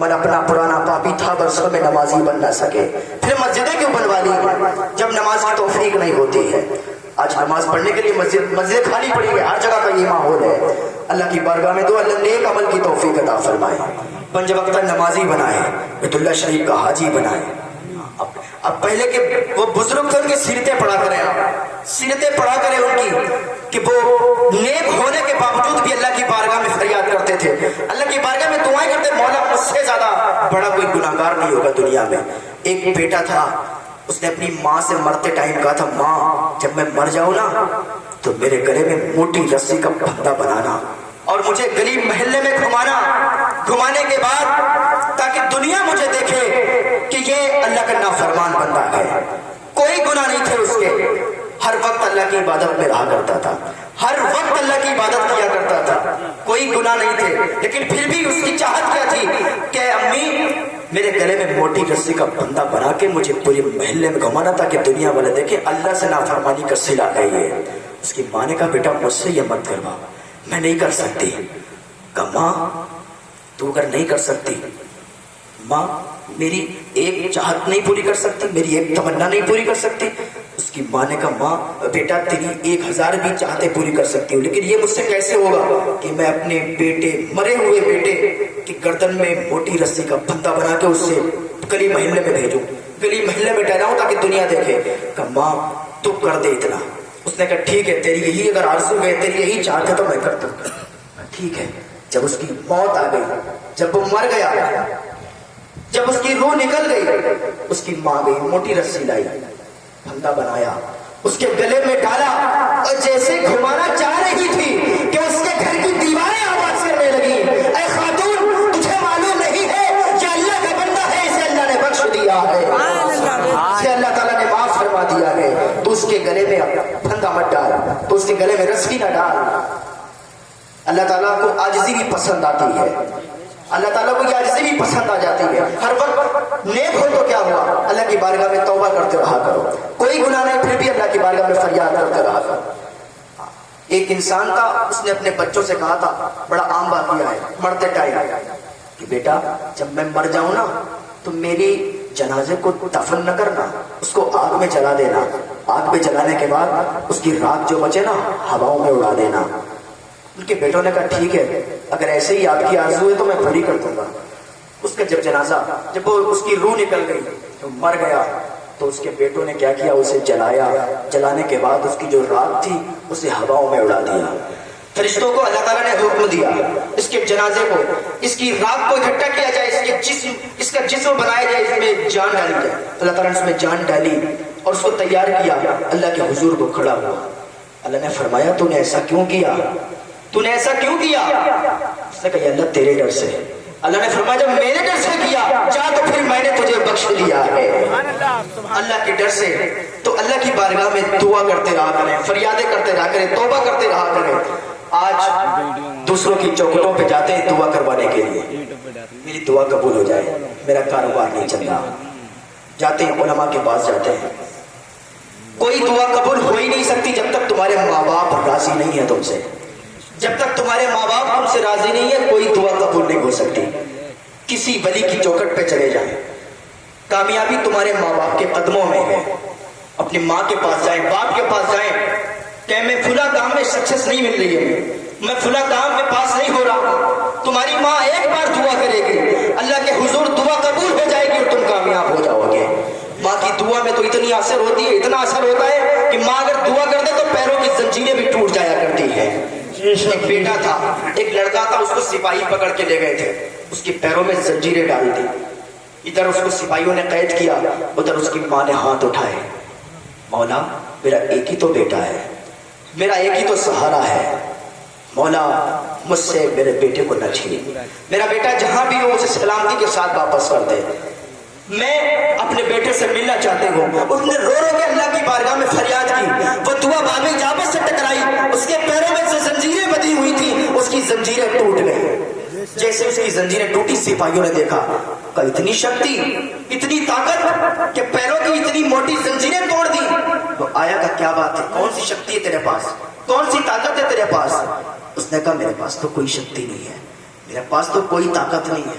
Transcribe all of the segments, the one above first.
من اپنا پرانا پاپی تھا برسوں میں نمازی بن نہ سکے. پھر مسجدیں کیوں بنوا لی جب نماز کی توفیق نہیں ہوتی ہے؟ آج نماز پڑھنے کے لیے مسجد خالی پڑی ہے، ہر جگہ کا یہ ماحول ہے. اللہ کی بارگاہ میں دو اللہ نیک عمل کی توفیق عطا فرمائے، پنج وقت نمازی بنائے، بیت اللہ شریف کا حاجی بنائے. اب پہلے کے وہ بزرگ تھے، ان کی سیرتیں پڑھا کریں، آپ سیرتیں پڑھا کریں ان کی، کہ وہ نیک ہونے کے باوجود بھی اللہ کی بارگاہ میں فریاد کرتے تھے، اللہ کی بارگاہ میں دعائیں کرتے، مولا مجھ سے زیادہ بڑا کوئی گناہگار نہیں ہوگا دنیا میں. ایک بیٹا تھا، اس نے اپنی ماں سے مرتے ٹائم کہا تھا، ماں جب میں مر جاؤں نا تو میرے گلے میں موٹی رسی کا پھندا بنانا اور مجھے گلی محلے میں گھمانے کے بعد تاکہ دنیا مجھے دیکھے کہ یہ اللہ کا نافرمان بندہ ہے. کوئی گناہ نہیں تھے اس کے، ہر وقت اللہ کی عبادت میں رہا کرتا تھا، ہر وقت اللہ کی عبادت کیا کرتا تھا، کوئی گناہ نہیں تھے، لیکن پھر بھی اس کی چاہت کیا تھی کہ امی میرے گلے میں موٹی رسی کا بندہ بنا کے مجھے پورے محلے میں گھمانا تاکہ دنیا والے دیکھیں اللہ سے نافرمانی کا صلہ ہے یہ. اس کی ماں نے کہا بیٹا مجھ سے یہ مت کروا، میں نہیں کر سکتی. کہا ماں تو اگر نہیں کر سکتی، ماں میری ایک چاہت نہیں پوری کر سکتی، میری ایک تمنا نہیں پوری کر سکتی. اس کی ماں نے کہا ماں بیٹا تیری 1000 بھی چاہتے پوری کر سکتی ہوں، لیکن یہ مجھ سے کیسے ہوگا کہ میں اپنے بیٹے، مرے ہوئے بیٹے کی گردن میں موٹی رسی کا پھندا بنا کے اس سے گلی محلے میں بھیجوں، گلی محلے میں ٹہراؤں تاکہ دنیا دیکھے. کہا ماں تو کر دے اتنا. اس نے کہا ٹھیک ہے، تیری یہی اگر آرزو ہے، تیری یہی چاہت ہے تو میں کر دوں گا. ٹھیک ہے. جب اس کی موت آ گئی، جب وہ مر گیا، جب اس کی روح نکل گئی، اس کی ماں گئی، موٹی رسی لائی، پھندا بنایا، اس کے گلے میں ڈالا اور جیسے گھمانا چاہ رہی تھی کہ اس کے گھر کی دیواریں آواز کرنے لگی، اے خاتون تجھے معلوم نہیں ہے یہ اللہ کا بندہ ہے، اسے اللہ نے بخش دیا ہے، اسے اللہ تعالیٰ نے معاف فرما دیا ہے، تو اس کے گلے میں پھندا مت ڈال، تو اس کے گلے میں رسی نہ ڈال. اللہ تعالیٰ کو عاجزی بھی پسند آتی ہے، اللہ تعالیٰ کو یہ عاجزی بھی پسند آ جاتی ہے. ہر وقت نیک ہو تو کیا ہوا، اللہ کی بارگاہ میں توبہ کرتے رہا کرو، کوئی گناہ نہیں پھر بھی اللہ کی بارگاہ میں فریاد کرتے رہا کرو. ایک انسان تھا، اس نے اپنے بچوں سے کہا تھا، بڑا عام واقعہ ہے مرتے ٹائم، کہ بیٹا جب میں مر جاؤں نا تو میری جنازے کو دفن نہ کرنا، اس کو آگ میں جلا دینا، آگ میں جلانے کے بعد اس کی راکھ جو بچے نا ہواؤں میں اڑا دینا. ان کے بیٹوں نے کہا ٹھیک ہے، اگر ایسے ہی آپ کی آرزو ہے تو میں پوری کر دوں گا. اس کا جب جنازہ، جب وہ اس کی روح نکل گئی تو مر گیا، تو اس کے بیٹوں نے کیا کیا، اسے جلایا، جلانے کے بعد اس کی جو راکھ تھی اسے ہواؤں میں اڑا دیا. فرشتوں کو اللہ تعالیٰ نے حکم دیا اس کے جنازے کو، اس کی راکھ کو اکٹھا کیا جائے، اس کا جسم بنایا جائے، اس میں جان ڈالی جائے. اللہ تعالیٰ نے اس میں جان ڈالی اور اس کو تیار کیا، اللہ کے حضور کو کھڑا ہوا. اللہ نے فرمایا تو نے ایسا کیوں کیا، تو نے ایسا کیوں کیا؟ اس نے کہا اللہ تیرے ڈر سے. اللہ نے فرمایا جب میرے ڈر سے کیا جا تو پھر میں نے تجھے بخش لیا ہے. اللہ کے ڈر سے. تو اللہ کی بارگاہ میں دعا کرتے رہا کریں، فریادیں کرتے رہا کریں، توبہ کرتے رہا کریں. آج دوسروں کی چوکھٹوں پہ جاتے ہیں دعا کروانے کے لیے، میری دعا قبول ہو جائے، میرا کاروبار نہیں چل رہا، جاتے ہیں علماء کے پاس جاتے ہیں. کوئی دعا قبول ہو ہی نہیں سکتی جب تک تمہارے ماں باپ راضی نہیں ہے تم سے، جب تک تمہارے ماں باپ تم سے راضی نہیں ہے کوئی دعا قبول نہیں ہو سکتی. کسی ولی کی چوکھٹ پہ چلے جائیں، کامیابی تمہارے ماں باپ کے قدموں میں ہے. اپنی ماں کے پاس جائیں، باپ کے پاس جائیں کہ میں فلاں کام میں سکسیس نہیں مل رہی ہے، میں فلاں کام میں پاس نہیں ہو رہا ہوں. تمہاری ماں ایک بار دعا کرے گی، اللہ کے حضور دعا قبول ہو جائے گی اور تم کامیاب ہو جاؤ گے. ماں کی دعا میں تو اتنی اثر ہوتی ہے، اتنا اثر ہوتا ہے کہ ماں اگر دعا کر دے تو پیروں کی زنجیریں بھی ٹوٹ جایا کرتی ہے. ایک بیٹا تھا، ایک لڑکا تھا، اس کو سپاہی پکڑ کے لے گئے تھے، اس کے پیروں میں زنجیریں ڈال دی. ادھر اس کو سپاہیوں نے قید کیا، ادھر اس کی ماں نے ہاتھ اٹھائے، مولا میرا ایک ہی تو بیٹا ہے، میرا ایک ہی تو سہارا ہے، مولا مجھ سے میرے بیٹے کو نہ چھین، میرا بیٹا جہاں بھی ہو اسے سلامتی کے ساتھ واپس کر دے، میں اپنے بیٹے سے ملنا چاہتے ہوں. اس نے رو رو کے اللہ کی بارگاہ میں فریاد کی. وہ دعا باب اجابت سے ٹکرائی، اس کے پیروں میں سے زنجیریں بندھی ہوئی تھی، اس کی زنجیریں ٹوٹ گئی. جیسے اس کی زنجیریں ٹوٹی سپاہیوں نے دیکھا کہ اتنی شکتی، اتنی طاقت کہ پیروں کی اتنی موٹی زنجیریں توڑ دی. تو آیا کہ کیا بات ہے، کون سی شکتی ہے تیرے پاس، کون سی طاقت ہے تیرے پاس؟ اس نے کہا میرے پاس تو کوئی شکتی نہیں ہے، میرے پاس تو کوئی طاقت نہیں ہے.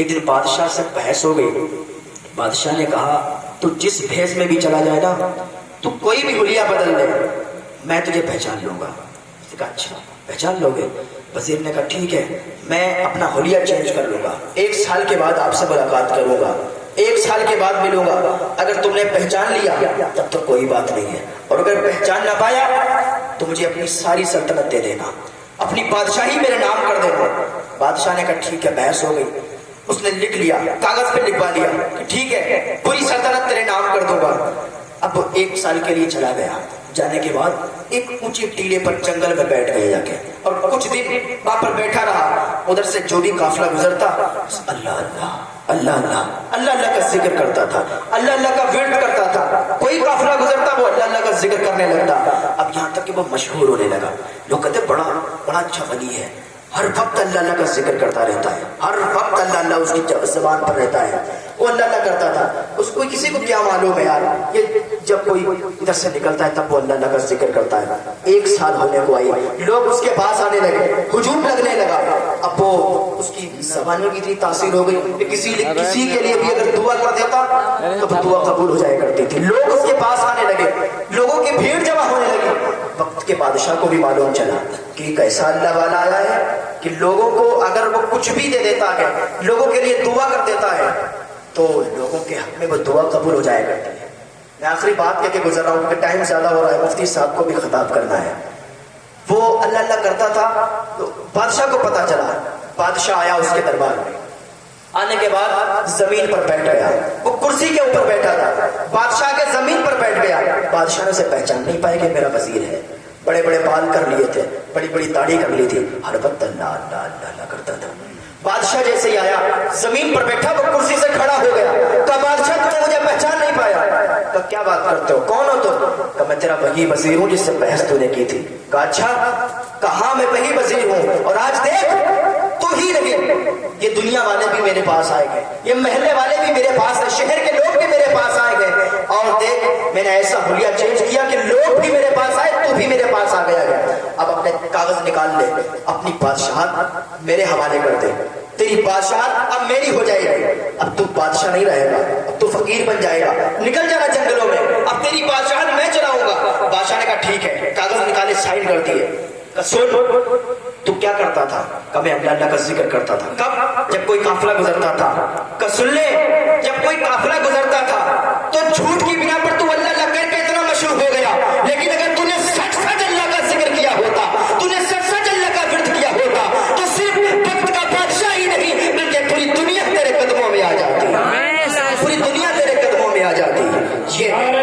ایک دن بادشاہ سے بحث ہو گئی. بادشاہ نے کہا تو جس بھیس میں بھی چلا جائے نا, تو کوئی بھی حلیہ بدل لے, میں تجھے پہچان لوں گا. اس نے کہا اچھا پہچان لو گے؟ وزیر نے کہا ٹھیک ہے, میں اپنا حلیہ چینج کر لوں گا, 1 سال کے بعد آپ سے ملاقات کروں گا, 1 سال کے بعد ملوں گا. اگر تم نے پہچان لیا تب تو کوئی بات نہیں ہے, اور اگر پہچان نہ پایا تو مجھے اپنی ساری سلطنت دے دینا, اپنی بادشاہی میرے نام کر دینا. بادشاہ نے کہا ٹھیک ہے. بحث ہو گئی. اس نے لکھ لیا, کاغذ پہ لکھوا لیا کہ ٹھیک ہے پوری سلطنت تیرے نام کر دوں گا. اب 1 سال کے لیے چلا گیا. جانے کے بعد ایک اونچی ٹیلے پر جنگل میں بیٹھ گئے جا کے, اور کچھ دن وہاں پر بیٹھا رہا. ادھر سے جو بھی قافلہ گزرتا اللہ اللہ اللہ اللہ اللہ اللہ کا ذکر کرتا تھا, اللہ اللہ کا ورد کرتا تھا. کوئی قافلہ گزرتا وہ اللہ اللہ کا ذکر کرنے لگتا. اب یہاں تک کہ وہ مشہور ہونے لگا. لوگ کہتے بڑا بڑا اچھا ولی ہے, ہر وقت اللہ اللہ کا ذکر کرتا رہتا ہے, ہر وقت اللہ اللہ اس کی زبان پر رہتا ہے. وہ اللہ اللہ کرتا تھا. اس کو کسی کو کیا معلوم ہے یار, یہ جب کوئی ادھر سے نکلتا ہے تب وہ اللہ اللہ کا ذکر کرتا ہے. 1 سال ہونے کو آئی, لوگ اس کے پاس آنے لگے, ہجوم لگنے لگا. اب وہ اس کی زبان میں اتنی تاثیر ہو گئی کہ کسی کے لیے بھی اگر دعا کر دیتا تو دعا قبول ہو جایا کرتی تھی. لوگ اس کے پاس آنے لگے, لوگوں کی بھیڑ جمع ہونے لگی. وقت کے بادشاہ کو بھی معلوم چلا کہ کیسا اللہ والا آیا ہے کہ لوگوں کو اگر وہ کچھ بھی دے دیتا ہے, لوگوں کے لیے دعا کر دیتا ہے, تو لوگوں کے حق میں وہ دعا قبول ہو جایا کرتی ہے. میں آخری بات کہہ کے گزر رہا ہوں کیونکہ ٹائم زیادہ ہو رہا ہے, مفتی صاحب کو بھی خطاب کرنا ہے. وہ اللہ اللہ کرتا تھا, تو بادشاہ کو پتا چلا. بادشاہ آیا اس کے دربار میں. آنے کے بعد زمین پر بیٹھ گیا. وہ کرسی کے اوپر بیٹھا تھا, بادشاہ کے زمین پر بیٹھ گیا. بادشاہ نے اسے پہچان نہیں پائے کہ میرا وزیر ہے. بڑے بڑے بال کر لیے تھے, بڑی بڑی داڑھی کر لی تھی, ہر وقت اللہ اللہ اللہ اللہ کرتا تھا. بادشاہ جیسے ہی آیا, زمین پر بیٹھا, وہ کرسی سے کھڑا ہو گیا. کہا بادشاہ تم نے مجھے پہچان نہیں پایا. کہا کیا بات کرتے ہو, کون ہو تم؟ کہا میں تیرا وہی وزیر ہوں جس سے بحث تو نے کی تھی. کہا اچھا, کہاں میں وہی وزیر ہوں, اور آج دیکھ تو ہی نہیں, یہ دنیا والے بھی میرے پاس آئے گئے, یہ محلے والے بھی میرے پاس ہیں, شہر کے لوگ بھی میرے پاس آئے گئے, اور دیکھ میں نے ایسا حلیہ چینج کیا کہ لوگ بھی میرے پاس آئے, تو بھی میرے پاس آ گیا. اب اپنے کاغذ نکال لے, اپنی بادشاہت میرے حوالے کر دے, تیری بادشاہت اب میری ہو جائے گی. اب تو بادشاہ نہیں رہے گا, اب تو فقیر بن جائے گا, نکل جانا جنگلوں میں, اب تیری بادشاہت میں چلاؤں گا. بادشاہ نے کہا ٹھیک ہے. کاغذ نکالے, سائن کر دیے. سن تو کیا کرتا تھا؟ کہ میں اللہ اللہ کا ذکر کرتا تھا. کب؟ جب کوئی قافلہ گزرتا تھا. کہ سن لے, جب کوئی قافلہ گزرتا تھا تو جھوٹ کی بنا پر تو اللہ اللہ کر کے اتنا مشہور ہو گیا, لیکن اگر تو نے سچ سچ اللہ کا ذکر کیا ہوتا, تو نے سچ سچ اللہ کا ورد کیا ہوتا, تو صرف وقت کا بادشاہ ہی نہیں بلکہ پوری دنیا تیرے قدموں میں آ جاتی, پوری دنیا تیرے قدموں میں آ جاتی. یہ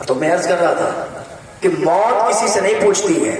تو میں عرض کر رہا تھا کہ موت کسی سے نہیں پوچھتی ہے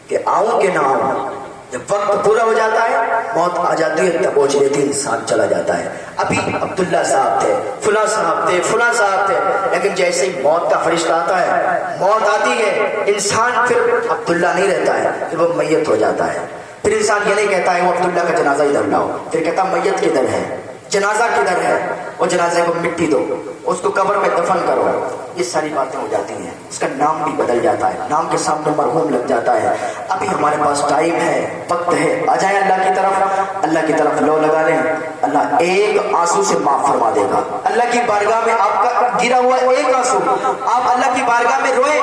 کہ آؤں کہ نہ آؤں. جب وقت پورا ہو جاتا ہے موت آ جاتی ہے, تب پہنچ لیتی, انسان چلا جاتا ہے. ابھی عبداللہ صاحب تھے, فلاں صاحب تھے, فلاں صاحب تھے, لیکن جیسے ہی موت کا فرشتہ آتا ہے, موت آتی ہے, انسان پھر عبداللہ نہیں رہتا ہے, پھر وہ میت ہو جاتا ہے. پھر انسان یہ نہیں کہتا ہے وہ عبداللہ کا جنازہ ادھر لاؤ, پھر کہتا میت کدھر ہے, جنازہ کدھر ہے, وہ جنازے کو مٹی دو, اس کو قبر میں دفن کرو. یہ ساری باتیں ہو جاتی ہیں, اس کا نام بھی بدل جاتا ہے, نام کے سامنے مرحوم لگ جاتا ہے. ابھی ہمارے پاس ٹائم ہے, وقت ہے, آ جائیں اللہ کی طرف, اللہ کی طرف لو لگا لیں. اللہ ایک آنسو سے معاف فرما دے گا. اللہ کی بارگاہ میں آپ کا گرا ہوا ایک آنسو, آپ اللہ کی بارگاہ میں روئے,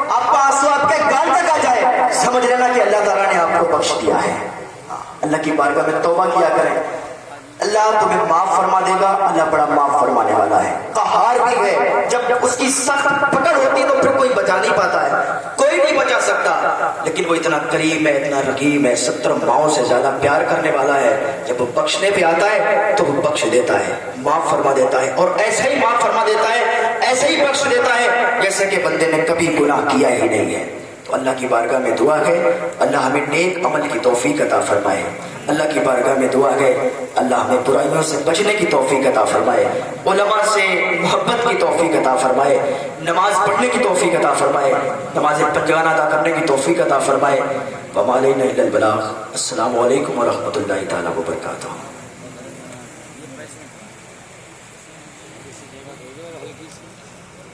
آپ کا آنسو آپ کے گال تک آ جائے, سمجھ لینا کہ اللہ تعالیٰ نے آپ کو بخش دیا ہے. اللہ کی بارگاہ میں توبہ کیا کریں, اللہ تمہیں معاف فرما دے گا. اللہ بڑا معاف فرمانے والا ہے, قہار بھی ہے. جب اس کی سخت پکڑ ہوتی تو پھر کوئی بچا نہیں پاتا ہے, کوئی نہیں بچا سکتا, لیکن وہ اتنا کریم ہے, اتنا رحیم ہے, 70 ماؤں سے زیادہ پیار کرنے والا ہے. جب وہ بخشنے پہ آتا ہے تو وہ بخش دیتا ہے, معاف فرما دیتا ہے, اور ایسے ہی معاف فرما دیتا ہے, ایسے ہی بخش دیتا ہے جیسے کہ بندے نے کبھی گناہ کیا ہی نہیں ہے. تو اللہ کی بارگاہ میں دعا ہے اللہ ہمیں نیک عمل کی توفیق عطا فرمائے. اللہ کی بارگاہ میں دعا ہے اللہ ہمیں برائیوں سے بچنے کی توفیق عطا فرمائے, علماء سے محبت کی توفیق عطا فرمائے, نماز پڑھنے کی توفیق عطا فرمائے, نماز پنجگانہ ادا کرنے کی توفیق عطا فرمائے. وما علینا الا البلاغ. السلام علیکم ورحمۃ اللہ تعالیٰ وبرکاتہ.